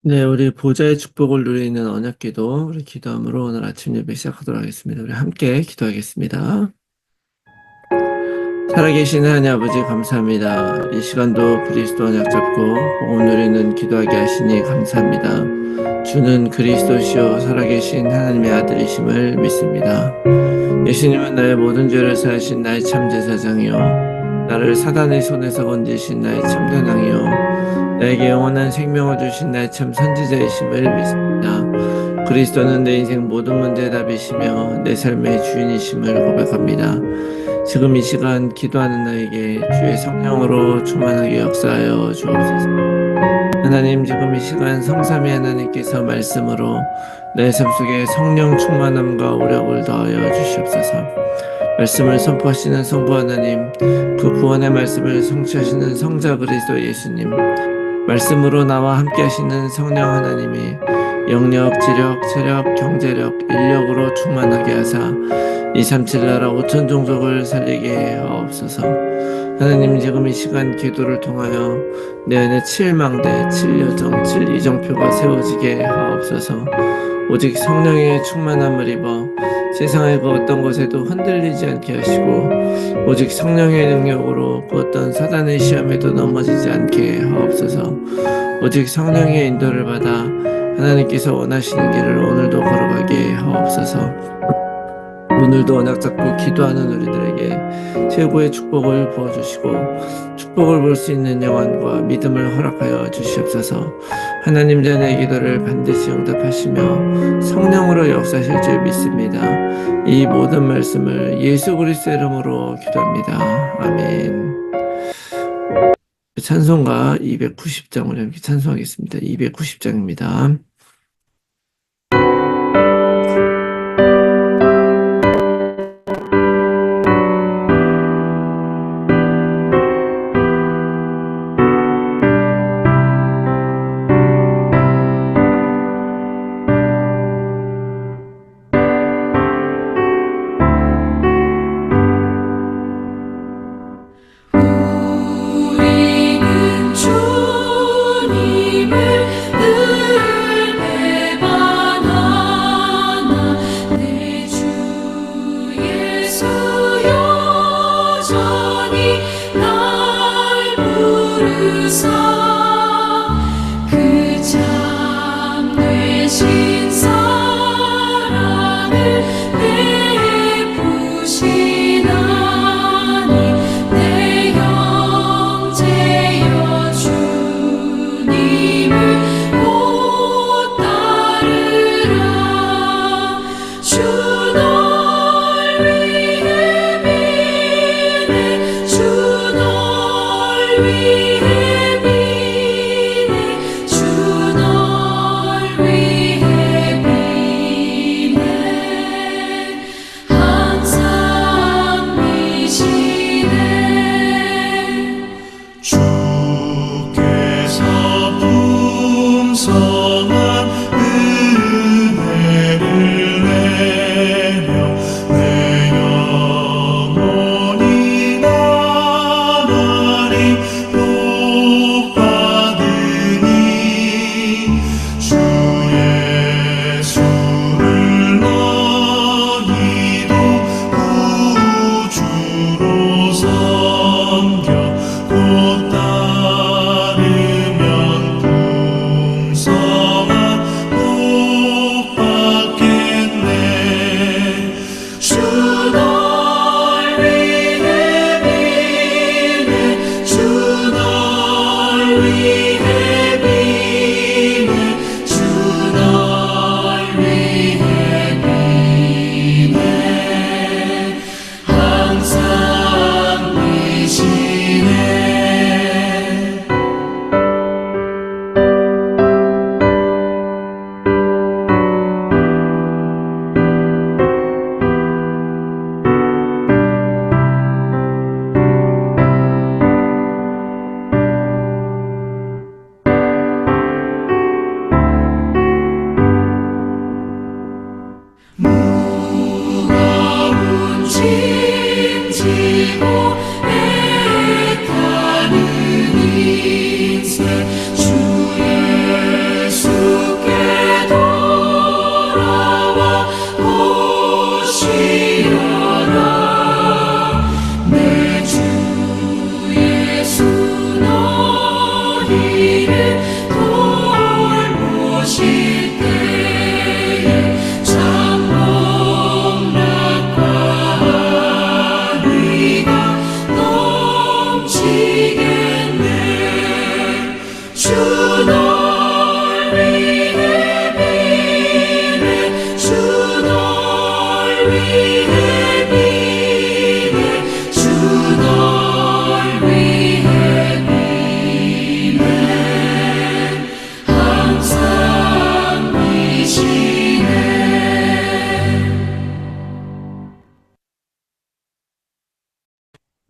네, 우리 보좌의 축복을 누리는 언약기도 우리 기도함으로 오늘 아침 예배 시작하도록 하겠습니다. 우리 함께 기도하겠습니다. 살아계신 하나님 아버지 감사합니다. 이 시간도 그리스도 언약 잡고 복음 누리는 기도하게 하시니 감사합니다. 주는 그리스도시요 살아계신 하나님의 아들이심을 믿습니다. 예수님은 나의 모든 죄를 사하신 나의 참 제사장이요 나를 사단의 손에서 건지신 나의 참된 왕이요 나에게 영원한 생명을 주신 나의 참 선지자이심을 믿습니다. 그리스도는 내 인생 모든 문제의 답이시며 내 삶의 주인이심을 고백합니다. 지금 이 시간 기도하는 나에게 주의 성령으로 충만하게 역사하여 주옵소서. 하나님, 지금 이 시간 성삼위 하나님께서 말씀으로 내 삶 속에 성령 충만함과 오력을 더하여 주시옵소서. 말씀을 선포하시는 성부 하나님, 그 구원의 말씀을 성취하시는 성자 그리스도 예수님, 말씀으로 나와 함께 하시는 성령 하나님이 영력, 지력, 체력, 경제력, 인력으로 충만하게 하사 237 나라 5천 종족을 살리게 하옵소서. 하나님, 지금 이 시간 기도를 통하여 내 안에 7망대, 7여정, 7이정표가 세워지게 하옵소서. 오직 성령의 충만함을 입어 세상의 그 어떤 것에도 흔들리지 않게 하시고 오직 성령의 능력으로 그 어떤 사단의 시험에도 넘어지지 않게 하옵소서. 오직 성령의 인도를 받아 하나님께서 원하시는 길을 오늘도 걸어가게 하옵소서. 오늘도 언약 잡고 기도하는 우리들에게 최고의 축복을 부어주시고 축복을 볼 수 있는 영안과 믿음을 허락하여 주시옵소서. 하나님 전의 기도를 반드시 응답하시며 성령으로 역사하실 줄 믿습니다. 이 모든 말씀을 예수 그리스도의 이름으로 기도합니다. 아멘. 찬송가 290장을 함께 찬송하겠습니다. 290장입니다. 우리는 주님을 늘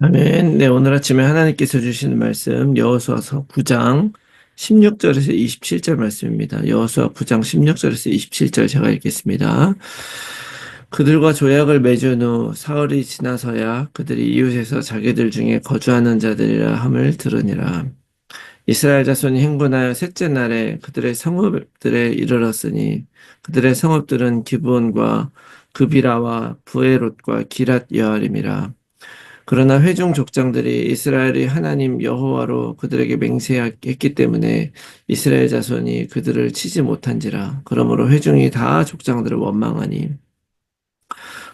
아멘. 네, 오늘 아침에 하나님께서 주시는 말씀 여호수아서 9장 16절에서 27절 말씀입니다. 여호수아 9장 16절에서 27절 제가 읽겠습니다. 그들과 조약을 맺은 후 사흘이 지나서야 그들이 이웃에서 자기들 중에 거주하는 자들이라 함을 들으니라. 이스라엘 자손이 행군하여 셋째 날에 그들의 성읍들에 이르렀으니 그들의 성읍들은 기브온과 그비라와 부에롯과 기랏 여아림이라. 그러나 회중 족장들이 이스라엘의 하나님 여호와로 그들에게 맹세했기 때문에 이스라엘 자손이 그들을 치지 못한지라. 그러므로 회중이 다 족장들을 원망하니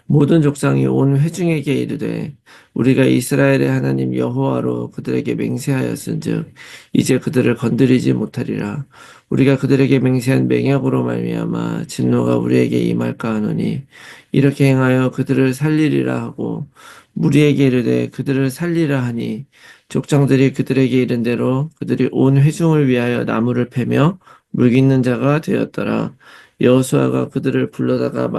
모든 족장이 온 회중에게 이르되 우리가 이스라엘의 하나님 여호와로 그들에게 맹세하였은즉 이제 그들을 건드리지 못하리라. 우리가 그들에게 맹세한 맹약으로 말미암아 진노가 우리에게 임할까 하노니 이렇게 행하여 그들을 살리리라 하고 무리에게 이르되 그들을 살리라 하니 족장들이 그들에게 이른 대로 그들이 온 회중을 위하여 나무를 패며 물깃는 자가 되었더라. 여호수아가 그들을 불러다가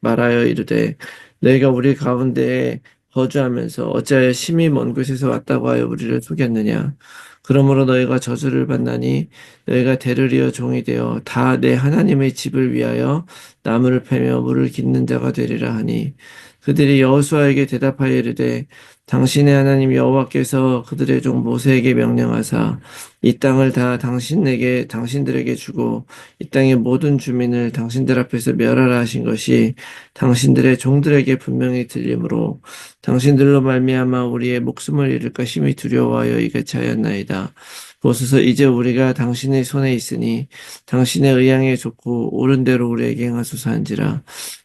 말하여 이르되 너희가 우리 가운데에 거주하면서 어찌하여 심히 먼 곳에서 왔다고 하여 우리를 속였느냐. 그러므로 너희가 저주를 받나니 너희가 대를 종이 되어 다 내 하나님의 집을 위하여 나무를 패며 물을 깃는 자가 되리라 하니 그들이 여호수아에게 대답하여 이르되 당신의 하나님 여호와께서 그들의 종 모세에게 명령하사 이 땅을 다 당신들에게 주고 이 땅의 모든 주민을 당신들 앞에서 멸하라 하신 것이 당신들의 종들에게 분명히 들리므로 당신들로 말미암아 우리의 목숨을 잃을까 심히 두려워하여 이같이 하였나이다. 보소서 이제 우리가 당신의 손에 있으니 당신의 의향에 좋고 옳은 대로 우리에게 행하소서 한지라.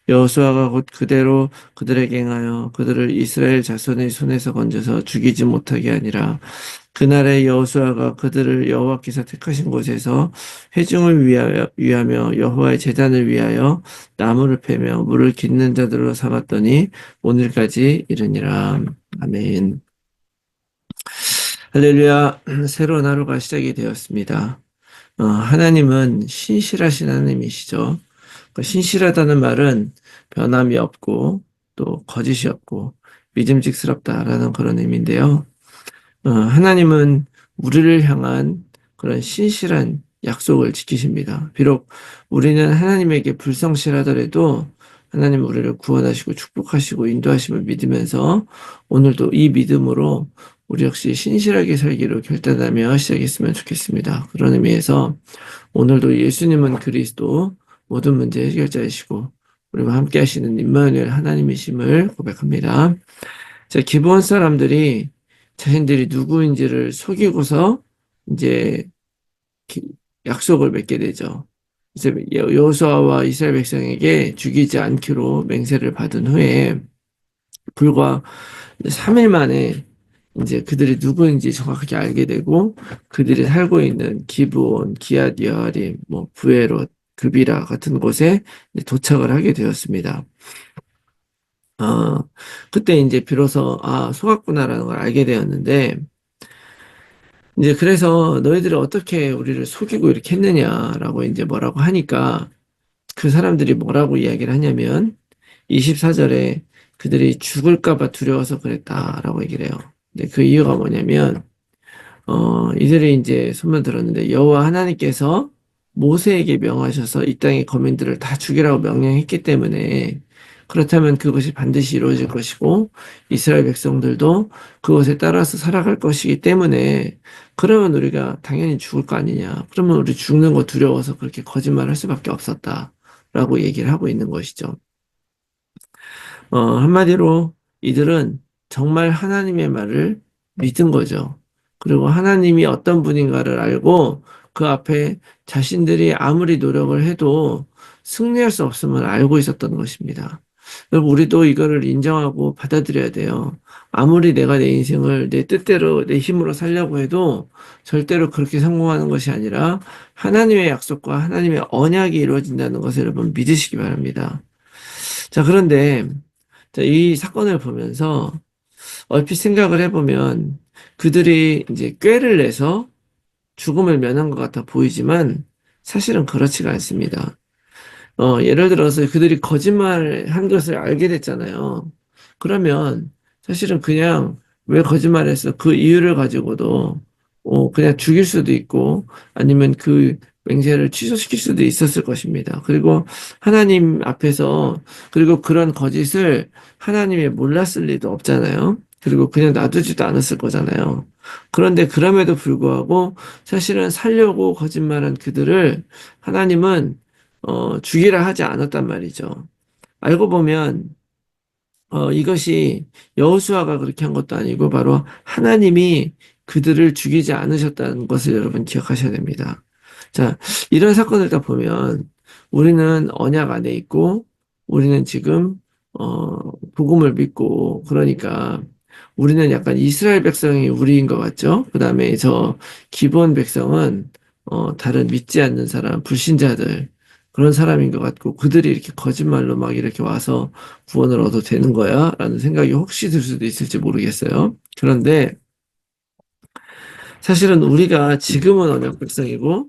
여호수아가 곧 그대로 그들에게 행하여 그들을 이스라엘 자손의 손에서 건져서 죽이지 못하게 하니라. 그날에 여호수아가 그들을 여호와께서 택하신 곳에서 회중을 위하며 여호와의 제단을 위하여 나무를 패며 물을 깃는 자들로 삼았더니 오늘까지 이르니라. 아멘. 할렐루야. 새로운 하루가 시작이 되었습니다. 하나님은 신실하신 하나님이시죠. 신실하다는 말은 변함이 없고 또 거짓이 없고 믿음직스럽다라는 그런 의미인데요. 하나님은 우리를 향한 그런 신실한 약속을 지키십니다. 비록 우리는 하나님에게 불성실하더라도 하나님 우리를 구원하시고 축복하시고 인도하심을 믿으면서 오늘도 이 믿음으로 우리 역시 신실하게 살기로 결단하며 시작했으면 좋겠습니다. 그런 의미에서 오늘도 예수님은 그리스도 모든 문제 해결자이시고 우리와 함께 하시는 임마누엘 하나님이심을 고백합니다. 자, 기브온 사람들이 자신들이 누구인지를 속이고서 이제 약속을 맺게 되죠. 그래서 여호수아와 이스라엘 백성에게 죽이지 않기로 맹세를 받은 후에 불과 3일 만에 이제 그들이 누구인지 정확하게 알게 되고 그들이 살고 있는 기브온, 기앗 여아림, 부에롯, 그비라 같은 곳에 도착을 하게 되었습니다. 그때 이제 비로소 속았구나라는 걸 알게 되었는데 이제 그래서 너희들이 어떻게 우리를 속이고 이렇게 했느냐라고 이제 뭐라고 하니까 그 사람들이 뭐라고 이야기를 하냐면 24절에 그들이 죽을까봐 두려워서 그랬다라고 얘기를 해요. 근데 그 이유가 뭐냐면 이들이 이제 소문 들었는데 여호와 하나님께서 모세에게 명하셔서 이 땅의 거민들을 다 죽이라고 명령했기 때문에 그렇다면 그것이 반드시 이루어질 것이고 이스라엘 백성들도 그것에 따라서 살아갈 것이기 때문에 그러면 우리가 당연히 죽을 거 아니냐. 그러면 우리 죽는 거 두려워서 그렇게 거짓말할 수밖에 없었다라고 얘기를 하고 있는 것이죠. 한마디로 이들은 정말 하나님의 말을 믿은 거죠. 그리고 하나님이 어떤 분인가를 알고 그 앞에 자신들이 아무리 노력을 해도 승리할 수 없음을 알고 있었던 것입니다. 여러분, 우리도 이거를 인정하고 받아들여야 돼요. 아무리 내가 내 인생을 내 뜻대로, 내 힘으로 살려고 해도 절대로 그렇게 성공하는 것이 아니라 하나님의 약속과 하나님의 언약이 이루어진다는 것을 여러분 믿으시기 바랍니다. 자, 그런데 이 사건을 보면서 얼핏 생각을 해보면 그들이 이제 꾀를 내서 죽음을 면한 것 같아 보이지만 사실은 그렇지가 않습니다. 예를 들어서 그들이 거짓말을 한 것을 알게 됐잖아요. 그러면 사실은 그냥 왜 거짓말했어? 그 이유를 가지고도 그냥 죽일 수도 있고 아니면 그 맹세를 취소시킬 수도 있었을 것입니다. 그리고 하나님 앞에서 그리고 그런 거짓을 하나님이 몰랐을 리도 없잖아요. 그리고 그냥 놔두지도 않았을 거잖아요. 그런데 그럼에도 불구하고 사실은 살려고 거짓말한 그들을 하나님은 죽이라 하지 않았단 말이죠. 알고 보면 이것이 여호수아가 그렇게 한 것도 아니고 바로 하나님이 그들을 죽이지 않으셨다는 것을 여러분 기억하셔야 됩니다. 자, 이런 사건을 다 보면 우리는 언약 안에 있고 우리는 지금 복음을 믿고 그러니까 우리는 약간 이스라엘 백성이 우리인 것 같죠? 그 다음에 저 기본 백성은 다른 믿지 않는 사람, 불신자들 그런 사람인 것 같고 그들이 이렇게 거짓말로 막 이렇게 와서 구원을 얻어도 되는 거야? 라는 생각이 혹시 들 수도 있을지 모르겠어요. 그런데 사실은 우리가 지금은 언약 백성이고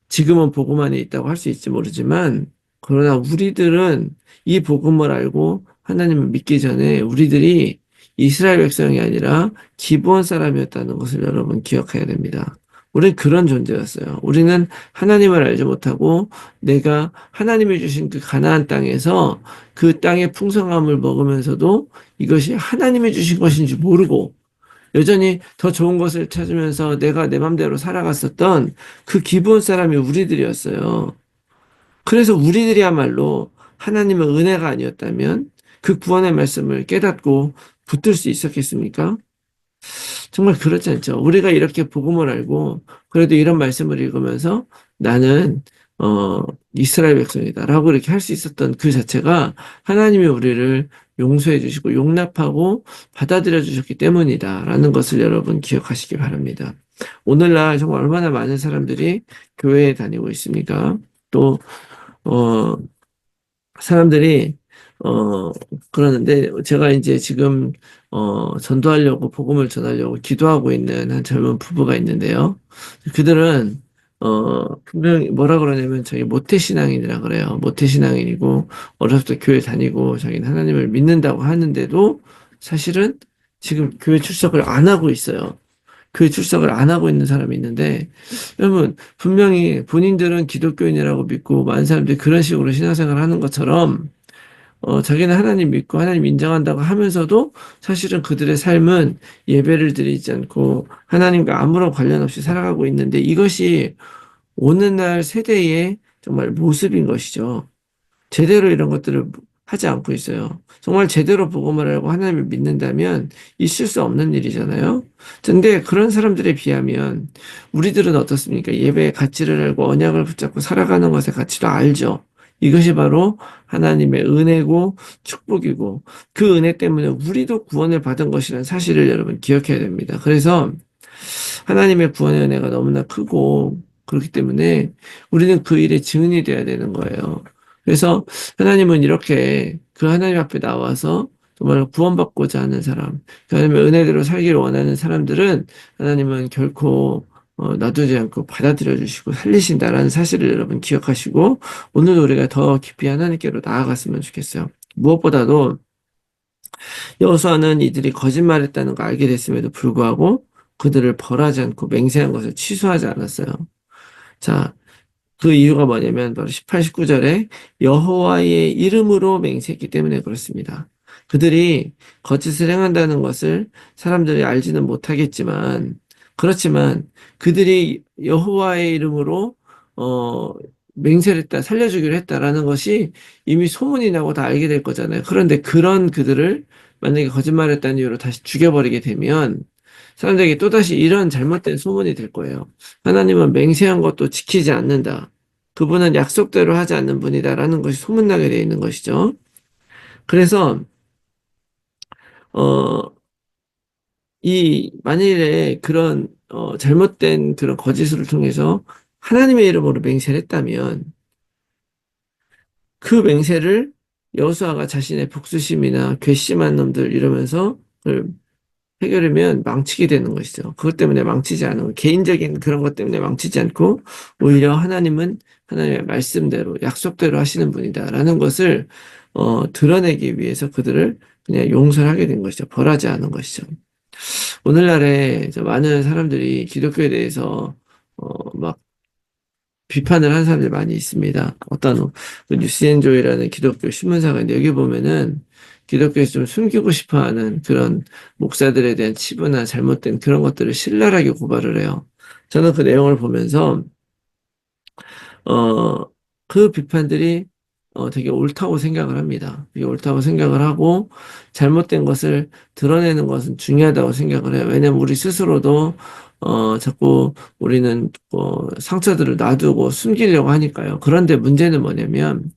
지금은 복음 안에 있다고 할 수 있지 모르지만 그러나 우리들은 이 복음을 알고 하나님을 믿기 전에 우리들이 이스라엘 백성이 아니라 기브온 사람이었다는 것을 여러분 기억해야 됩니다. 우리는 그런 존재였어요. 우리는 하나님을 알지 못하고 내가 하나님이 주신 그 가나안 땅에서 그 땅의 풍성함을 먹으면서도 이것이 하나님이 주신 것인지 모르고 여전히 더 좋은 것을 찾으면서 내가 내 맘대로 살아갔었던 그 기본 사람이 우리들이었어요. 그래서 우리들이야말로 하나님의 은혜가 아니었다면 그 구원의 말씀을 깨닫고 붙들 수 있었겠습니까? 정말 그렇지 않죠. 우리가 이렇게 복음을 알고 그래도 이런 말씀을 읽으면서 나는 어 이스라엘 백성이다라고 이렇게 할 수 있었던 그 자체가 하나님이 우리를 용서해 주시고 용납하고 받아들여 주셨기 때문이다라는 것을 여러분 기억하시기 바랍니다. 오늘날 정말 얼마나 많은 사람들이 교회에 다니고 있습니까? 또 어, 사람들이 어 그러는데 제가 이제 지금 전도하려고 복음을 전하려고 기도하고 있는 한 젊은 부부가 있는데요. 그들은 분명히 뭐라 그러냐면 저희 모태신앙인이라 그래요. 모태신앙인이고 어렸을 때 교회 다니고 자기는 하나님을 믿는다고 하는데도 사실은 지금 교회 출석을 안 하고 있어요. 교회 출석을 안 하고 있는 사람이 있는데 여러분 분명히 본인들은 기독교인이라고 믿고 많은 사람들이 그런 식으로 신앙생활을 하는 것처럼 자기는 하나님 믿고 하나님 인정한다고 하면서도 사실은 그들의 삶은 예배를 드리지 않고 하나님과 아무런 관련 없이 살아가고 있는데 이것이 오늘날 세대의 정말 모습인 것이죠. 제대로 이런 것들을 하지 않고 있어요. 정말 제대로 복음을 알고 하나님을 믿는다면 있을 수 없는 일이잖아요. 근데 그런 사람들에 비하면 우리들은 어떻습니까? 예배의 가치를 알고 언약을 붙잡고 살아가는 것의 가치도 알죠. 이것이 바로 하나님의 은혜고 축복이고 그 은혜 때문에 우리도 구원을 받은 것이라는 사실을 여러분 기억해야 됩니다. 그래서 하나님의 구원의 은혜가 너무나 크고 그렇기 때문에 우리는 그 일의 증인이 되어야 되는 거예요. 그래서 하나님은 이렇게 그 하나님 앞에 나와서 정말 구원받고자 하는 사람, 그 하나님의 은혜대로 살기를 원하는 사람들은 하나님은 결코 놔두지 않고 받아들여 주시고 살리신다라는 사실을 여러분 기억하시고 오늘 우리가 더 깊이 하나님께로 나아갔으면 좋겠어요. 무엇보다도 여호수아는 이들이 거짓말했다는 걸 알게 됐음에도 불구하고 그들을 벌하지 않고 맹세한 것을 취소하지 않았어요. 자, 그 이유가 뭐냐면 바로 18, 19절에 여호와의 이름으로 맹세했기 때문에 그렇습니다. 그들이 거짓을 행한다는 것을 사람들이 알지는 못하겠지만 그렇지만 그들이 여호와의 이름으로 어 맹세를 했다, 살려주기로 했다라는 것이 이미 소문이 나고 다 알게 될 거잖아요. 그런데 그런 그들을 만약에 거짓말했다는 이유로 다시 죽여버리게 되면 사람들에게 또다시 이런 잘못된 소문이 될 거예요. 하나님은 맹세한 것도 지키지 않는다. 그분은 약속대로 하지 않는 분이다라는 것이 소문나게 되어 있는 것이죠. 그래서 어, 만일에 그런 잘못된 그런 거짓을 통해서 하나님의 이름으로 맹세를 했다면 그 맹세를 여호수아가 자신의 복수심이나 괘씸한 놈들 이러면서 그걸 해결하면 망치게 되는 것이죠. 그것 때문에 망치지 않고 개인적인 그런 것 때문에 망치지 않고 오히려 하나님은 하나님의 말씀대로 약속대로 하시는 분이다라는 것을 드러내기 위해서 그들을 그냥 용서하게 된 것이죠. 벌하지 않은 것이죠. 오늘날에 많은 사람들이 기독교에 대해서 막 비판을 하는 사람들이 많이 있습니다. 어떤 그 뉴스엔조이라는 기독교 신문사가 있는데 여기 보면은 기독교에서 좀 숨기고 싶어하는 그런 목사들에 대한 치부나 잘못된 그런 것들을 신랄하게 고발을 해요. 저는 그 내용을 보면서 어, 그 비판들이 되게 옳다고 생각을 합니다. 되게 옳다고 생각을 하고 잘못된 것을 드러내는 것은 중요하다고 생각을 해요. 왜냐면 우리 스스로도 자꾸 우리는 상처들을 놔두고 숨기려고 하니까요. 그런데 문제는 뭐냐면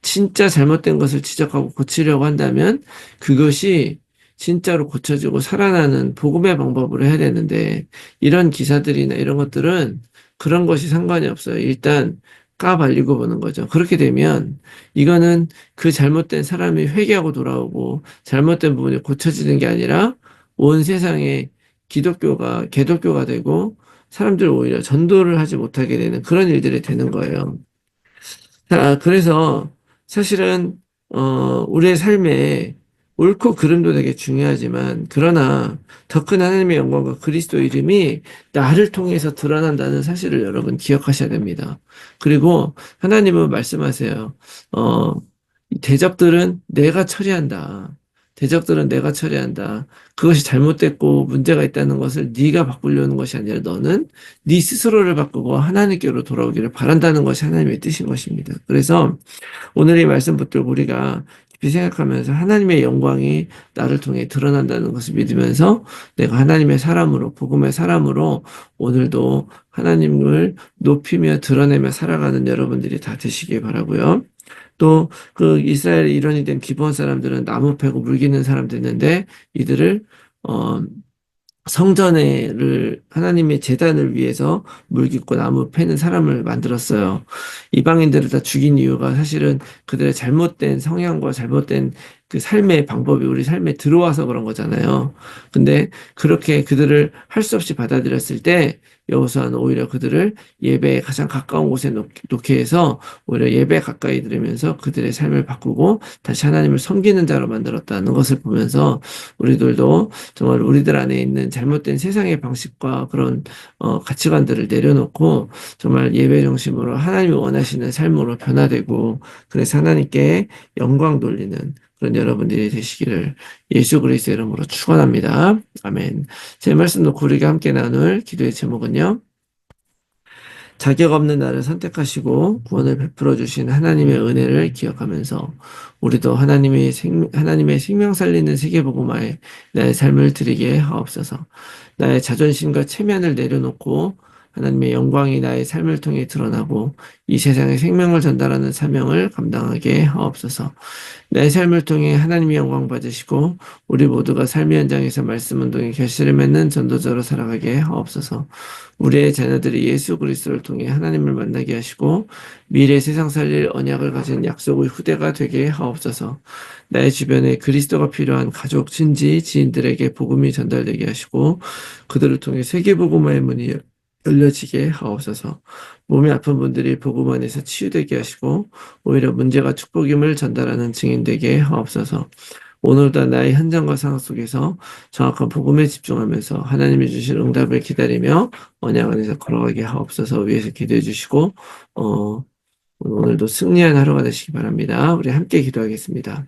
진짜 잘못된 것을 지적하고 고치려고 한다면 그것이 진짜로 고쳐지고 살아나는 복음의 방법으로 해야 되는데 이런 기사들이나 이런 것들은 그런 것이 상관이 없어요. 일단 까발리고 보는 거죠. 그렇게 되면 이거는 그 잘못된 사람이 회개하고 돌아오고 잘못된 부분이 고쳐지는 게 아니라 온 세상에 기독교가 개독교가 되고 사람들 오히려 전도를 하지 못하게 되는 그런 일들이 되는 거예요. 그래서 사실은, 우리의 삶에 옳고 그름도 되게 중요하지만, 그러나 더 큰 하나님의 영광과 그리스도 이름이 나를 통해서 드러난다는 사실을 여러분 기억하셔야 됩니다. 그리고 하나님은 말씀하세요. 어, 이 대적들은 내가 처리한다. 대적들은 내가 처리한다. 그것이 잘못됐고 문제가 있다는 것을 네가 바꾸려는 것이 아니라 너는 네 스스로를 바꾸고 하나님께로 돌아오기를 바란다는 것이 하나님의 뜻인 것입니다. 그래서 오늘 이 말씀 붙들고 우리가 깊이 생각하면서 하나님의 영광이 나를 통해 드러난다는 것을 믿으면서 내가 하나님의 사람으로, 복음의 사람으로 오늘도 하나님을 높이며 드러내며 살아가는 여러분들이 다 되시길 바라고요. 또 그 이스라엘의 일원이 된 기브온 사람들은 나무 패고 물기는 사람들인데 이들을 어 성전을 하나님의 제단을 위해서 물 깃고 나무 패는 사람을 만들었어요. 이방인들을 다 죽인 이유가 사실은 그들의 잘못된 성향과 잘못된 그 삶의 방법이 우리 삶에 들어와서 그런 거잖아요. 근데 그렇게 그들을 할 수 없이 받아들였을 때 여호수아는 오히려 그들을 예배에 가장 가까운 곳에 놓게 해서 오히려 예배에 가까이 들으면서 그들의 삶을 바꾸고 다시 하나님을 섬기는 자로 만들었다는 것을 보면서 우리들도 정말 우리들 안에 있는 잘못된 세상의 방식과 그런 가치관들을 내려놓고 정말 예배 중심으로 하나님이 원하시는 삶으로 변화되고 그래서 하나님께 영광 돌리는 그런 여러분들이 되시기를 예수 그리스도의 이름으로 축원합니다. 아멘. 제 말씀 놓고 우리가 함께 나눌 기도의 제목은요. 자격 없는 나를 선택하시고 구원을 베풀어 주신 하나님의 은혜를 기억하면서 우리도 하나님의 생명 살리는 세계복음화에 나의 삶을 드리게 하옵소서. 나의 자존심과 체면을 내려놓고 하나님의 영광이 나의 삶을 통해 드러나고 이 세상에 생명을 전달하는 사명을 감당하게 하옵소서. 내 삶을 통해 하나님의 영광 받으시고 우리 모두가 삶의 현장에서 말씀 운동의 결실을 맺는 전도자로 살아가게 하옵소서. 우리의 자녀들이 예수 그리스도를 통해 하나님을 만나게 하시고 미래 세상 살릴 언약을 가진 약속의 후대가 되게 하옵소서. 나의 주변에 그리스도가 필요한 가족, 친지, 지인들에게 복음이 전달되게 하시고 그들을 통해 세계 복음화의 문이 열려지게 하옵소서. 몸이 아픈 분들이 복음 안에서 치유되게 하시고 오히려 문제가 축복임을 전달하는 증인 되게 하옵소서. 오늘도 나의 현장과 상황 속에서 정확한 복음에 집중하면서 하나님이 주신 응답을 기다리며 언약 안에서 걸어가게 하옵소서. 위에서 기도해 주시고 오늘도 승리한 하루가 되시기 바랍니다. 우리 함께 기도하겠습니다.